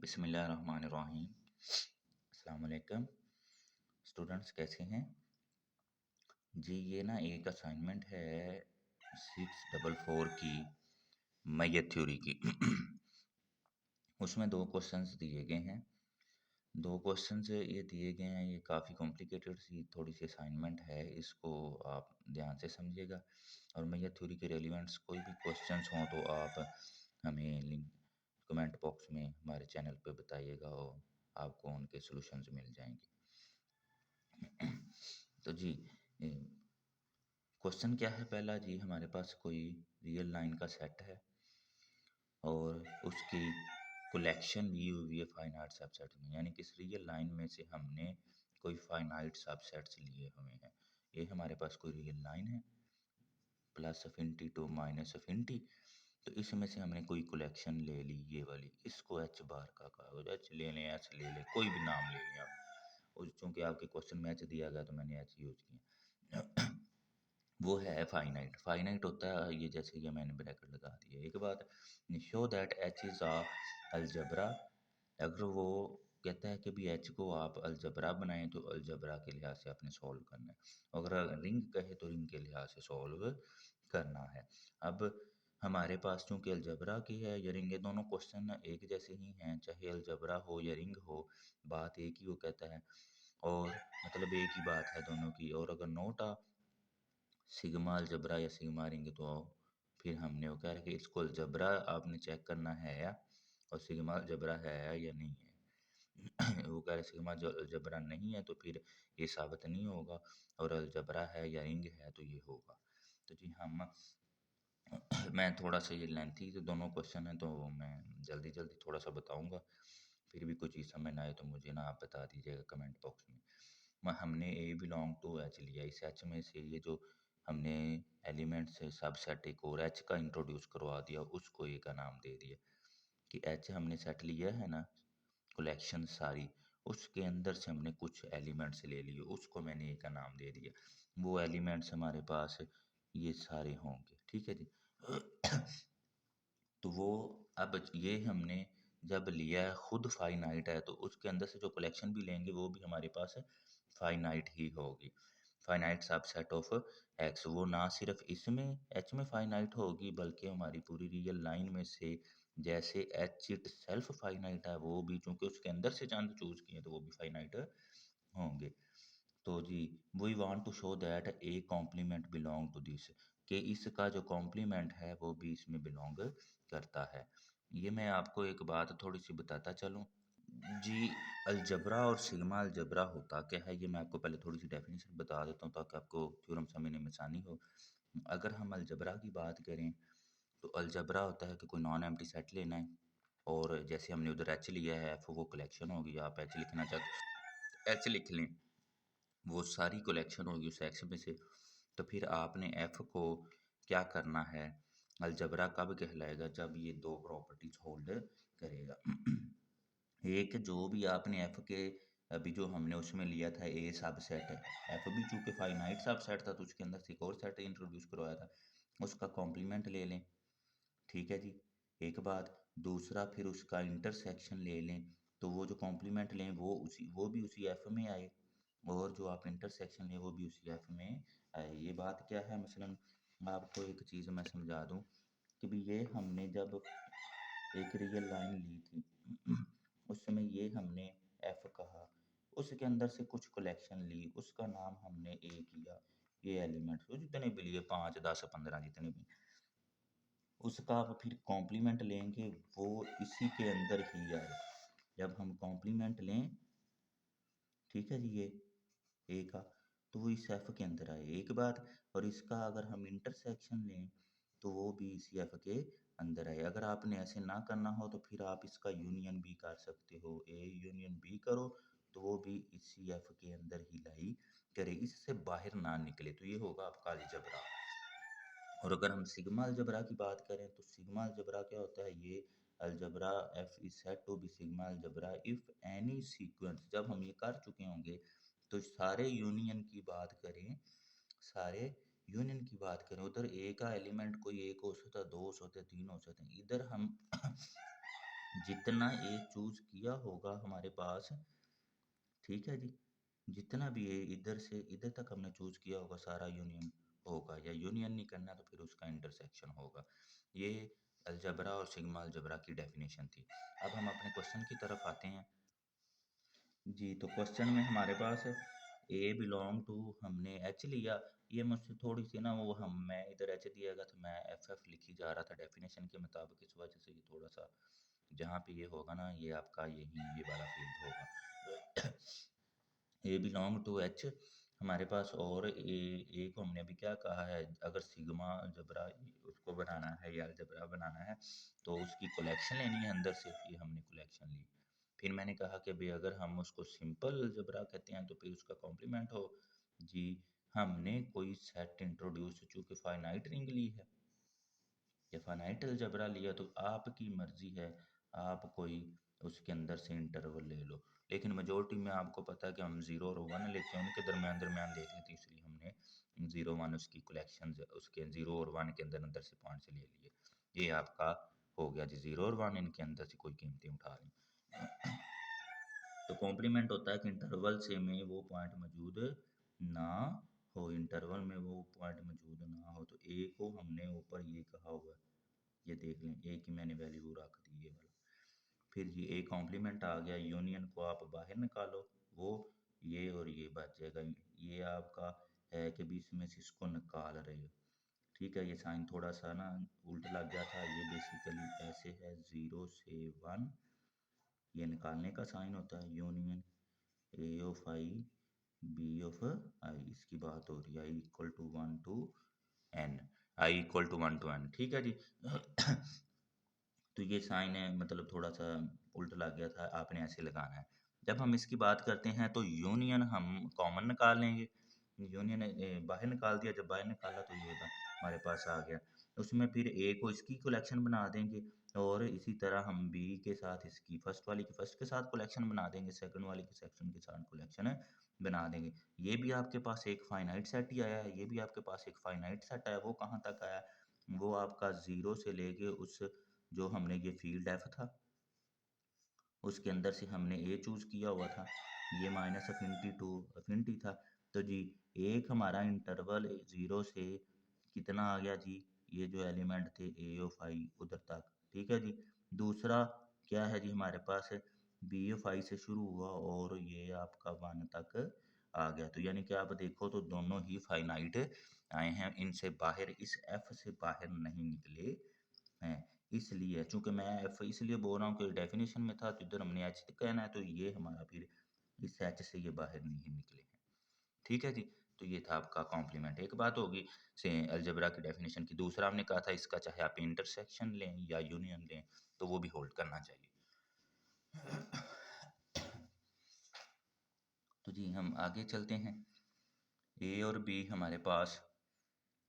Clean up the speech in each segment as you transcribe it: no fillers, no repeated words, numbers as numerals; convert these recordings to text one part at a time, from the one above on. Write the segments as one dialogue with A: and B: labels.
A: बिस्मिल्लाहिर्रहमानिर्रहीम। अस्सलाम वालेकुम स्टूडेंट्स, कैसे हैं जी। ये ना एक असाइनमेंट है 644 की मैयत थ्योरी की। उसमें दो क्वेश्चंस दिए गए हैं। दो क्वेश्चंस ये दिए गए हैं, ये काफ़ी कॉम्प्लिकेटेड सी थोड़ी सी असाइनमेंट है, इसको आप ध्यान से समझिएगा। और मैयत थ्योरी के रेलिवेंट्स कोई भी क्वेश्चंस हों तो आप हमें लिंक कमेंट बॉक्स में हमारे चैनल पे बताइएगा और आपको उनके सॉल्यूशंस मिल जाएंगे। तो जी, क्वेश्चन क्या है पहला जी, हमारे पास कोई रियल लाइन का सेट है और उसकी कलेक्शन ली हुई है फाइनाइट सबसेट में, यानी कि इस रियल लाइन में से हमने कोई फाइनाइट सबसेट्स लिए हुए हैं। ये हमारे पास कोई रियल लाइन है plus infinity to minus infinity, तो इसमें से हमने कोई कलेक्शन ले ली ये वाली, इसको एच बार का कहा। एच ले लें, एच ले लें, कोई भी नाम ले लें आप। और चूँकि आपके क्वेश्चन में एच दिया गया तो मैंने एच यूज किया। वो है फाइनाइट। फाइनाइट होता है ये, जैसे ये मैंने ब्रैकेट लगा दिया। एक बात, show that H is a algebra. अगर वो कहता है कि भी एच को आप अलजबरा बनाएं तो अलजबरा के लिहाज से आपने सॉल्व करना है। अगर रिंग कहे तो रिंग के लिहाज से सॉल्व करना है। अब हमारे पास चूंकि अलजबरा की है या रिंग है, दोनों क्वेश्चन एक जैसे ही हैं, चाहे अलजबरा हो या रिंग हो, बात एक ही वो कहता है और मतलब एक ही बात है दोनों की। और अगर नोट आ सिग्मा अलजबरा या सिग्मा रिंग तो फिर हमने वो कह रहा कि इसको अलजबरा आपने चेक करना है या, और सिग्मा अलजबरा है या नहीं है। वो कह रहे सिग्मा जो अलजबरा नहीं है तो फिर ये साबित नहीं होगा, और अलजबरा है या रिंग है तो ये होगा। तो जी हम मैं थोड़ा सा ये लेंथी तो दोनों क्वेश्चन हैं तो मैं जल्दी जल्दी थोड़ा सा बताऊंगा। फिर भी कोई चीज़ समझ ना आए तो मुझे ना आप बता दीजिएगा कमेंट बॉक्स में। हमने ए बिलोंग टू एच लिया, इस एच में से ये जो हमने एलिमेंट से सबसेट एक और एच का इंट्रोड्यूस करवा दिया, उसको ए का नाम दे दिया कि एच हमने सेट लिया है ना, कलेक्शन सारी, उसके अंदर से हमने कुछ एलिमेंट्स ले लिए, उसको मैंने ए का नाम दे दिया। वो एलिमेंट्स हमारे पास ये सारे होंगे, ठीक है जी। तो वो अब ये हमने जब लिया है खुद फाइनाइट है तो उसके अंदर से जो कलेक्शन भी लेंगे वो भी हमारे पास फाइनाइट ही होगी। फाइनाइट सबसेट ऑफ एक्स, वो ना सिर्फ इसमें एच में फाइनाइट होगी बल्कि हमारी पूरी रियल लाइन में से जैसे एच इट सेल्फ फाइनाइट है, वो भी चूंकि उसके अंदर से चांद चूज किए तो वो भी फाइनाइट होंगे। तो जी, we want to show that a complement belong to this, कि इसका जो कॉम्प्लीमेंट है वो भी इसमें बिलोंग करता है। ये मैं आपको एक बात थोड़ी सी बताता चलूँ जी। अलजबरा और सिग्मा अलजबरा होता क्या है, ये मैं आपको पहले थोड़ी सी डेफिनेशन बता देता हूँ ताकि आपको थ्योरम समझने में आसानी हो। अगर हम अलजबरा की बात करें तो अलजबरा होता है कि कोई नॉन एम्प्टी सेट लेना है, और जैसे हमने उधर एच लिया है, एफ वो कलेक्शन होगी, आप एच लिखना चाहते एच लिख लें, वो सारी कलेक्शन होगी उस एक्स में से। तो फिर आपने एफ को क्या करना है, अलजबरा कब कहलाएगा, जब ये दो प्रॉपर्टीज होल्ड करेगा। एक जो भी आपने एफ के अभी जो हमने उसमें लिया था ए सबसेट है, एफ भी चूंकि फाइनाइट सबसेट था तो उसके अंदर से एक और सेट इंट्रोड्यूस करवाया था, उसका कॉम्प्लीमेंट ले लें, ठीक है जी। एक बात, दूसरा फिर उसका इंटरसेक्शन ले लें, तो वो जो कॉम्प्लीमेंट लें वो भी उसी एफ में आए, और जो आप इंटरसेक्शन लें वो भी उसी एफ में आए। ये बात क्या है, मसलन आपको एक चीज़ मैं समझा दूं कि भी ये हमने जब एक रियल लाइन ली थी उस समय ये हमने एफ कहा, उसके अंदर से कुछ कलेक्शन ली, उसका नाम हमने ए किया। ये एलिमेंट जितने भी लिए 5 10 15 जितने भी, उसका आप फिर कॉम्प्लीमेंट लेंगे वो इसी के अंदर ही आए। जब हम कॉम्प्लीमेंट लें, ठीक है जी, ये ए का, तो वो इस एफ के अंदर आए, एक बात। और इसका अगर हम इंटरसेक्शन लें तो वो भी इसी एफ के अंदर आए। अगर आपने ऐसे ना करना हो तो फिर आप इसका यूनियन भी कर सकते हो, ए यूनियन बी करो तो वो भी इसी एफ के अंदर ही लाई करे, इससे बाहर ना निकले, तो ये होगा आपका अलजबरा। और अगर हम सिग्मा अलजबरा की बात करें तो सिग्मा अलजबरा क्या होता है, ये algebra F is said to be sigma algebra if any sequence, जब हम ये कर चुके होंगे तो सारे यूनियन की बात करें, सारे यूनियन की बात करें, उधर ए का एलिमेंट कोई एक हो सकता है, दो हो सकते हैं, तीन हो सकते हैं, इधर हम जितना ए चूज किया होगा हमारे पास, ठीक है जी, जितना भी ए इधर से इधर तक हमने चूज किया होगा सारा यूनियन होगा, या यूनियन नहीं करना तो फिर उसका इंटरसेक्शन होगा। ये अलजबरा और सिग्मा अलजबरा की डेफिनेशन थी। अब हम अपने क्वेश्चन की तरफ आते हैं जी। तो क्वेश्चन में हमारे पास है ए बिलोंग टू, हमने एच लिया, ये मुझसे थोड़ी सी ना वो हम मैं इधर एच दिएगा तो मैं एफ एफ लिखी जा रहा था डेफिनेशन के मुताबिक, इस वजह से ये थोड़ा सा जहाँ पे ये होगा ना ये आपका यही ये वाला फील्ड होगा। ए बिलोंग टू एच हमारे पास, और ए को हमने अभी क्या कहा है, अगर सिग्मा अलजबरा उसको बनाना है या अलजबरा बनाना है तो उसकी कलेक्शन लेनी है अंदर से, ये हमने कलेक्शन ली। फिर मैंने कहा कि भाई अगर हम उसको सिंपल अलजबरा कहते हैं तो फिर उसका कॉम्प्लीमेंट हो जी। हमने कोई सेट इंट्रोड्यूस, चूंकि फाइनाइट रिंग ली है या फाइनाइट अलजबरा लिया तो आपकी मर्जी है, आप कोई उसके अंदर से इंटरवल ले लो। लेकिन मेजोरिटी में आपको पता है कि हम 0 और 1 लेते हैं, उनके दरमियान दरमियान देख लेते हैं, इसलिए हमने 0 1 उसकी कलेक्शन उसके 0 और 1 के अंदर अंदर से पॉइंट से ले लिए। ये आपका हो गया जी 0 और 1, इनके अंदर से कोई कीमतें उठा लें। तो कॉम्प्लीमेंट होता है कि इंटरवल से में वो पॉइंट मौजूद ना हो, इंटरवल में वो पॉइंट मौजूद ना हो। तो ए को हमने ऊपर ये कहा हुआ है, ये देख लें, ए की मैंने वैल्यू रख दी ये वाला। फिर ये ए कॉम्प्लीमेंट आ गया, यूनियन को आप बाहर निकालो, वो ये और ये बच जाएगा। ये आपका है कि बीच में से इसको निकाल रहे हो, ठीक है। ये साइन थोड़ा सा ना उल्टा लग गया था, ये बेसिकली ऐसे है 0 से 1, ये निकालने का साइन होता है, union A of I B of I, इसकी बात हो रही है, I equal to 1 to N, I equal to 1 to N, ठीक है जी। तो ये साइन है मतलब थोड़ा सा उल्टा लग गया था, आपने ऐसे लगाना है। जब हम इसकी बात करते हैं तो यूनियन हम कॉमन निकाल लेंगे, यूनियन बाहर निकाल दिया, जब बाहर निकाला तो ये हमारे पास आ गया। उसमें फिर ए को इसकी कलेक्शन बना देंगे, और इसी तरह हम बी के साथ इसकी फर्स्ट वाली की फर्स्ट के साथ कलेक्शन बना देंगे, सेकंड वाली की सेक्शन के साथ कलेक्शन बना देंगे। ये भी आपके पास एक फाइनाइट सेट ही आया है, ये भी आपके पास एक फाइनाइट सेट आया। वो कहाँ तक आया, वो आपका 0 से लेके उस जो हमने ये फील्ड एफ था उसके अंदर से हमने ए चूज किया हुआ था, ये माइनस अफिनिटी टू अफिनिटी था। तो जी एक हमारा इंटरवल 0 से कितना आ गया जी, ये जो एलिमेंट थे ए ऑफ आई उधर तक, ठीक है जी। दूसरा क्या है जी हमारे पास, बी ऑफ आई से शुरू हुआ और ये आपका 1 तक आ गया। तो यानी कि आप देखो तो दोनों ही फाइनाइट आए हैं, इनसे बाहर इस एफ से बाहर नहीं निकले हैं। इसलिए चूंकि मैं एफ इसलिए बोल रहा हूँ कि डेफिनेशन में था तो इधर हमने एच कहना है, तो ये हमारा फिर इस एच से ये बाहर नहीं निकले हैं, ठीक है जी। तो ये था आपका कॉम्प्लीमेंट, एक बात होगी से अलजेब्रा की डेफिनेशन की। दूसरा हमने कहा था इसका चाहे आप इंटरसेक्शन लें या यूनियन लें तो वो भी होल्ड करना चाहिए। तो जी हम आगे चलते हैं, ए और बी हमारे पास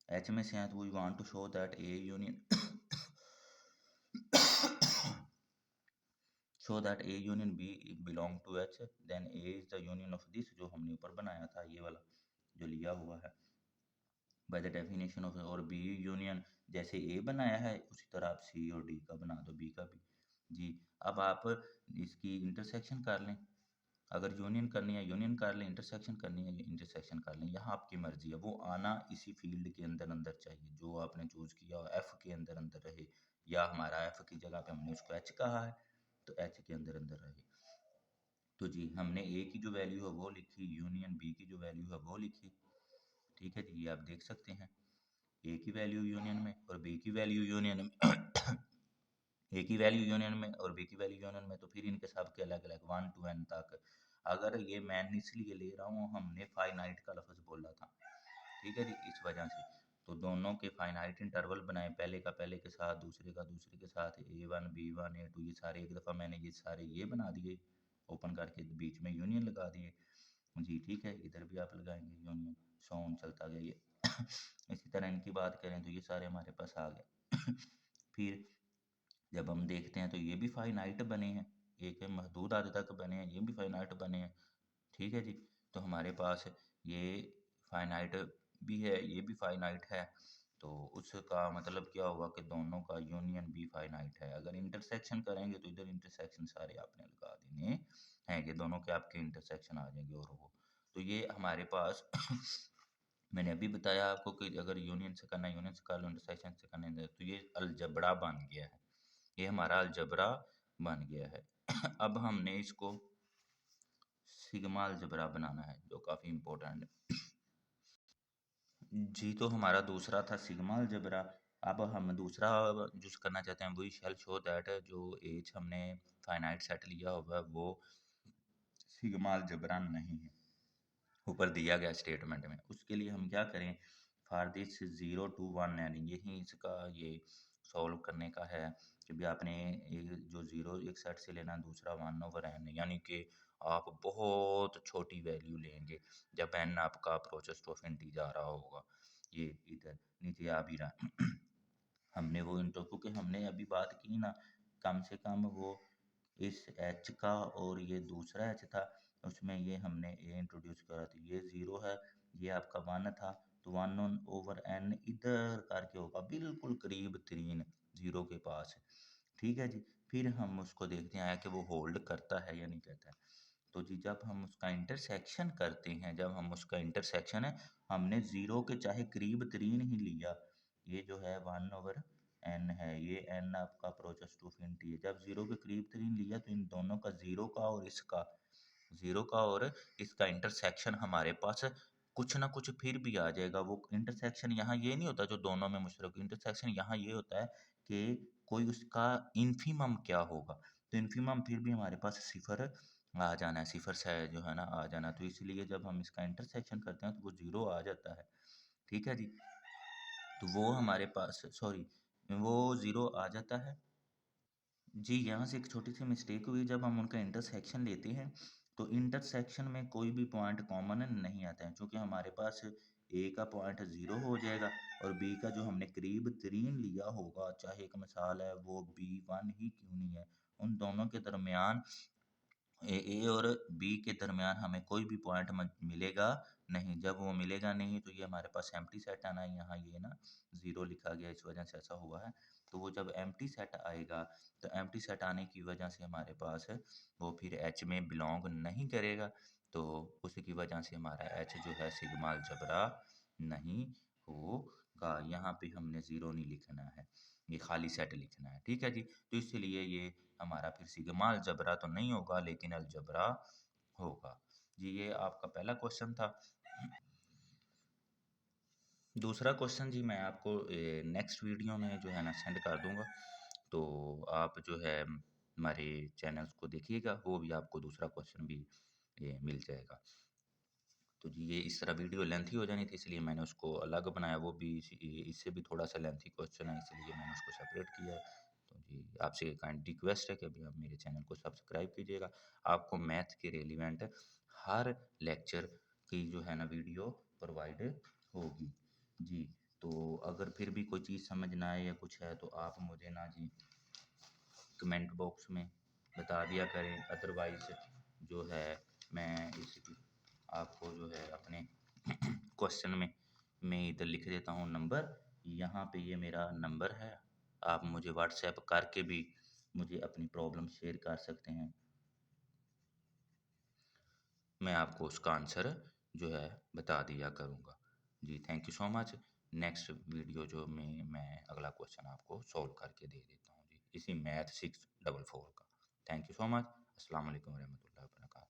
A: एच में से हैं, तो we want to show that A union show that A union B belong to H, then A is the union of this, जो हमने ऊपर बनाया था ये वाला जो लिया हुआ है by the definition of, और B यूनियन जैसे A बनाया है उसी तरह आप C और D का बना दो, B का भी जी। अब आप इसकी इंटरसेक्शन कर लें, अगर यूनियन करनी है यूनियन कर लें, इंटरसेक्शन करनी है इंटरसेक्शन कर लें, यहाँ आपकी मर्जी है। वो आना इसी फील्ड के अंदर अंदर चाहिए जो आपने चूज किया, एफ के अंदर अंदर रहे, या हमारा एफ की जगह पे हमने उसको एच कहा है तो एच के अंदर अंदर रहे। तो जी हमने ए की जो वैल्यू है वो लिखी, यूनियन बी की जो वैल्यू है वो लिखी, ठीक है जी। ये आप देख सकते हैं ए की वैल्यू यूनियन में और बी की वैल्यू यूनियन में ए की वैल्यू यूनियन में और बी की वैल्यू यूनियन में, तो फिर इनके सब के अलग अलग 1 टू एन तक। अगर ये मैं इसलिए ले रहा हूँ, हमने फाइनाइट का लफ्ज़ बोला था, ठीक है जी, इस वजह से तो दोनों के फाइनाइट इंटरवल बनाए, पहले का पहले के साथ, दूसरे का दूसरे के साथ, A1 B1 A2, ये सारे एक दफ़ा मैंने ये सारे ये बना दिए ओपन करके, बीच में यूनियन लगा दिए जी, ठीक है। इधर भी आप लगाएंगे यूनियन, सॉन चलता गया ये इसी तरह इनकी बात करें तो ये सारे हमारे पास आ गए। फिर जब हम देखते हैं तो ये भी फाइनाइट बने हैं, एक महदूद हद तक बने हैं, ये भी फाइनाइट बने हैं, ठीक है जी। तो हमारे पास ये फाइनाइट भी है, ये भी फाइनाइट है। तो उसका मतलब क्या हुआ कि दोनों का यूनियन भी फाइनाइट है। अगर इंटरसेक्शन करेंगे तो इधर इंटरसेक्शन सारे आपने लगा देने हैं कि दोनों के आपके इंटरसेक्शन आ जाएंगे और वो तो ये हमारे पास मैंने अभी बताया आपको कि अगर यूनियन से करना है यूनियन से कर लो, इंटरसेक्शन से करना है तो ये अलजबरा बन गया है। ये हमारा अलजबरा बन गया है। अब हमने इसको सिग्मा अलजबरा बनाना है जो काफ़ी इम्पोर्टेंट है। जी तो हमारा दूसरा था सिग्मा अलजबरा। अब हम दूसरा यूज करना चाहते हैं वी शैल शो दैट जो एज हमने फाइनाइट सेट लिया हुआ है वो सिग्मा अलजबरा नहीं है ऊपर दिया गया स्टेटमेंट में। उसके लिए हम क्या करें, फॉर दिस 0 to 1 यानी यही इसका ये सॉल्व करने का है कि भी आपने जो ज़ीरो एक सेट से लेना दूसरा 1/n यानी कि आप बहुत छोटी वैल्यू लेंगे जब n आपका अप्रोचेस टू अफिनिटी जा रहा होगा। ये इधर नीचे आ भी रहा हमने वो इंट्रो क्योंकि हमने अभी बात की ना कम से कम वो इस एच का और ये दूसरा एच था उसमें ये हमने ए इंट्रोड्यूस करा था ये ज़ीरो है ये आपका वन था तो 1/n इधर करके होगा बिल्कुल करीब तरीन ज़ीरो के पास है। ठीक है जी। फिर हम उसको देखते हैं कि वो होल्ड करता है या नहीं करता है। तो जी जब हम उसका इंटरसेक्शन करते हैं जब हम उसका इंटरसेक्शन है हमने ज़ीरो के चाहे करीब तरीन ही लिया ये जो है 1/n है ये n आपका अप्रोचेस टू इंफिनिटी है जब ज़ीरो के करीब तरीन लिया तो इन दोनों का ज़ीरो का और इसका ज़ीरो का और इसका इंटरसेक्शन हमारे पास कुछ ना कुछ फिर भी आ जाएगा। वो इंटरसेक्शन यहाँ ये नहीं होता जो दोनों में मुशतरक इंटरसेक्शन यहाँ ये होता है कि कोई उसका इन्फिमम क्या होगा तो इन्फिमम फिर भी हमारे पास सिफर आ जाना है सिफर से जो है ना आ जाना तो इसलिए जब हम इसका इंटरसेक्शन करते हैं तो वो ज़ीरो आ जाता है। ठीक है जी। तो वो हमारे पास सॉरी वो ज़ीरो आ जाता है। जी, यहाँ से एक छोटी-सी मिस्टेक हुई जब हम उनका इंटरसेक्शन लेते हैं, तो इंटरसेक्शन में कोई भी पॉइंट कॉमन नहीं आता है, चूँकि हमारे पास ए का पॉइंट 0 हो जाएगा और बी का जो हमने करीब तरीन लिया होगा, चाहे एक मिसाल है वो B1 ही क्यों नहीं है, उन दोनों के दरमियान ए और बी के दरमियान हमें कोई भी पॉइंट मिलेगा नहीं। जब वो मिलेगा नहीं तो ये हमारे पास एम्प्टी सेट आना है। यहाँ ये ना ज़ीरो लिखा गया इस वजह से ऐसा हुआ है। तो वो जब एम्प्टी सेट आएगा तो एम्प्टी सेट आने की वजह से हमारे पास वो फिर एच में बिलोंग नहीं करेगा। तो उसकी वजह से हमारा एच जो है सिग्मा अलजबरा नहीं होगा। यहाँ पे हमने ज़ीरो नहीं लिखना है, ये खाली सेट लिखना है। ठीक है जी। तो इसलिए ये हमारा फिर सिग्मा अलजबरा तो नहीं होगा लेकिन अलजबरा होगा। जी ये आपका पहला क्वेश्चन था। दूसरा क्वेश्चन जी मैं आपको नेक्स्ट वीडियो में जो है ना सेंड कर दूंगा तो आप जो है हमारे चैनल्स को देखिएगा वो भी आपको दूसरा क्वेश्चन भी ये मिल जाएगा। तो जी ये इस तरह वीडियो लेंथी हो जानी थी इसलिए मैंने उसको अलग बनाया वो भी इससे भी थोड़ा सा लेंथी क्वेश्चन है इसलिए मैंने उसको सेपरेट किया है। तो जी आपसे काइंड रिक्वेस्ट है कि अभी आप मेरे चैनल को सब्सक्राइब कीजिएगा। आपको मैथ के रेलिवेंट हर लेक्चर की जो है ना वीडियो प्रोवाइड होगी। जी तो अगर फिर भी कोई चीज़ समझ ना आए या कुछ है तो आप मुझे ना जी कमेंट बॉक्स में बता दिया करें अदरवाइज़ जो है मैं इस आपको जो है अपने क्वेश्चन में मैं इधर लिख देता हूँ नंबर। यहाँ पे ये मेरा नंबर है। आप मुझे व्हाट्सएप करके भी मुझे अपनी प्रॉब्लम शेयर कर सकते हैं। मैं आपको उसका आंसर जो है बता दिया करूँगा। जी thank you so much. Next video जो मैं अगला क्वेश्चन आपको सॉल्व करके दे देता हूँ जी इसी मैथ 644 का। Thank you so much. अस्सलाम वालेकुम रहमतुल्लाहि व बरकातहू।